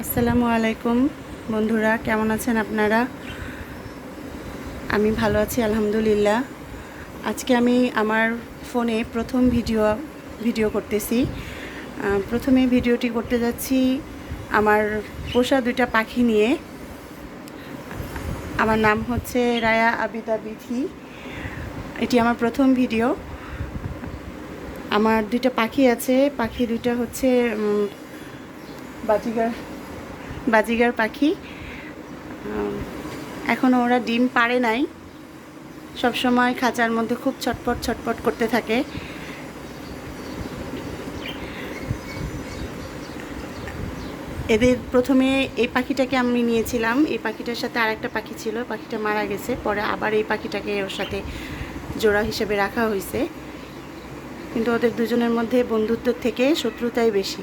আসসালামু আলাইকুম বন্ধুরা, কেমন আছেন আপনারা? আমি ভালো আছি আলহামদুলিল্লাহ। আজকে আমি আমার ফোনে প্রথম ভিডিও করতেছি। প্রথমে ভিডিওটি করতে যাচ্ছি আমার পোষা দুইটা পাখি নিয়ে। আমার নাম হচ্ছে রায়া আবিদা বিথি। এটি আমার প্রথম ভিডিও। আমার দুইটা পাখি আছে, পাখি দুইটা হচ্ছে বাজিগার বাজিগার পাখি। এখনও ওরা ডিম পাড়ে নাই, সব সময় খাঁচার মধ্যে খুব ছটপট ছটপট করতে থাকে। এদের প্রথমে এই পাখিটাকে আমি নিয়েছিলাম, এই পাখিটার সাথে আরেকটা পাখি ছিল, পাখিটা মারা গেছে, পরে আবার এই পাখিটাকে ওর সাথে জোড়া হিসেবে রাখা হয়েছে। কিন্তু ওদের দুজনের মধ্যে বন্ধুত্ব থেকে শত্রুতাই বেশি।